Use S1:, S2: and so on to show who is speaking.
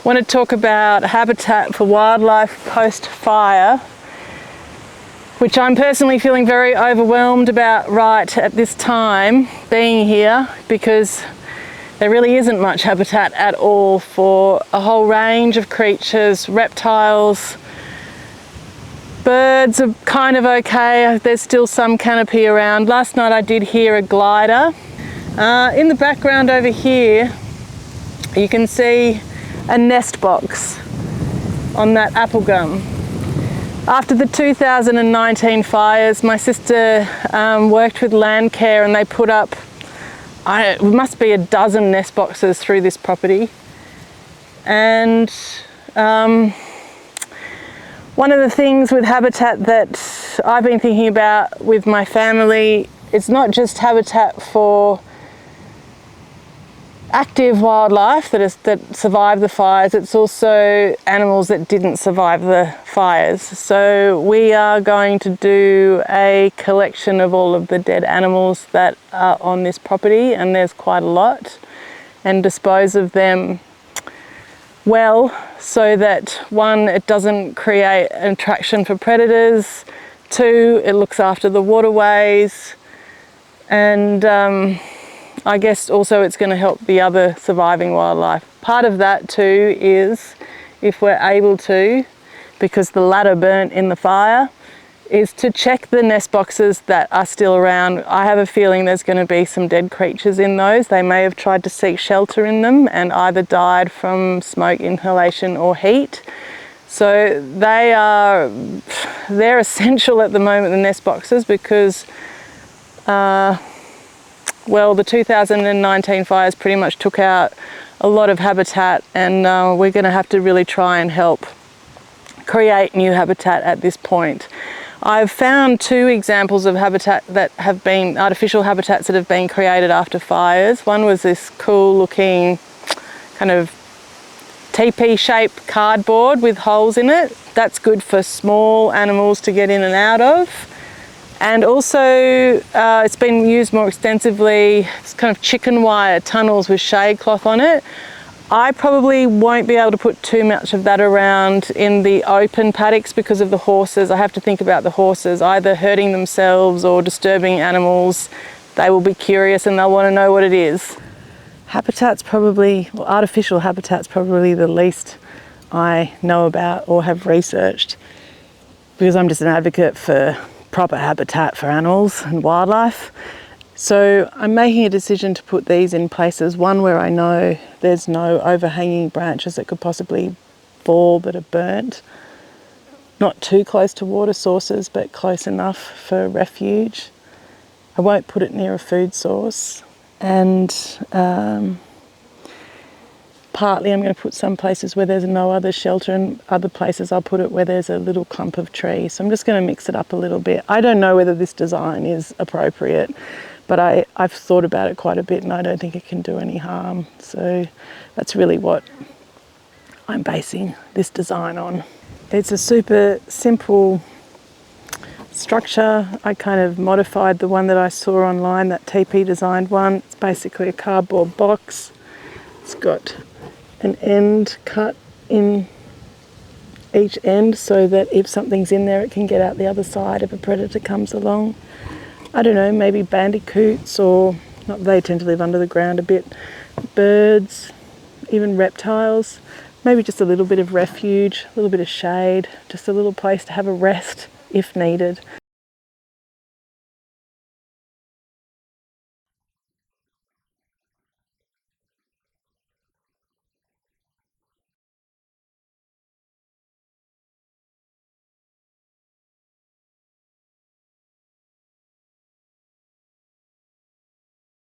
S1: want to talk about habitat for wildlife post-fire, which I'm personally feeling very overwhelmed about right at this time being here, because there really isn't much habitat at all for a whole range of creatures. Reptiles, birds are kind of okay, there's still some canopy around. Last night I did hear a glider. In the background over here you can see a nest box on that apple gum. After the 2019 fires, my sister worked with Landcare and they put up, it must be a dozen nest boxes through this property. And one of the things with habitat that I've been thinking about with my family, it's not just habitat for active wildlife that survived the fires, it's also animals that didn't survive the fires. So we are going to do a collection of all of the dead animals that are on this property, and there's quite a lot, and dispose of them well, so that one, it doesn't create an attraction for predators, two, it looks after the waterways, and I guess also it's going to help the other surviving wildlife. Part of that too is, if we're able to, because the ladder burnt in the fire, is to check the nest boxes that are still around. I have a feeling there's going to be some dead creatures in those. They may have tried to seek shelter in them and either died from smoke inhalation or heat. So they're essential at the moment, the nest boxes, because well, the 2019 fires pretty much took out a lot of habitat, and we're going to have to really try and help create new habitat at this point. I've found two examples of habitat that have been artificial habitats that have been created after fires. One was this cool looking kind of teepee shaped cardboard with holes in it. That's good for small animals to get in and out of. And also it's been used more extensively, it's kind of chicken wire tunnels with shade cloth on it. I probably won't be able to put too much of that around in the open paddocks because of the horses. I have to think about the horses either hurting themselves or disturbing animals. They will be curious and they'll want to know what it is. Habitat's probably, well, artificial habitat's probably the least I know about or have researched, because I'm just an advocate for proper habitat for animals and wildlife. So I'm making a decision to put these in places, one where I know there's no overhanging branches that could possibly fall that are burnt, not too close to water sources but close enough for refuge. I won't put it near a food source, and partly I'm going to put some places where there's no other shelter, and other places I'll put it where there's a little clump of trees. So I'm just going to mix it up a little bit. I don't know whether this design is appropriate, but I've thought about it quite a bit and I don't think it can do any harm. So that's really what I'm basing this design on. It's a super simple structure. I kind of modified the one that I saw online, that TP designed one. It's basically a cardboard box. It's got an end cut in each end so that if something's in there it can get out the other side if a predator comes along. I don't know, maybe bandicoots, or not, they tend to live under the ground a bit, birds, even reptiles. Maybe just a little bit of refuge, a little bit of shade, just a little place to have a rest if needed.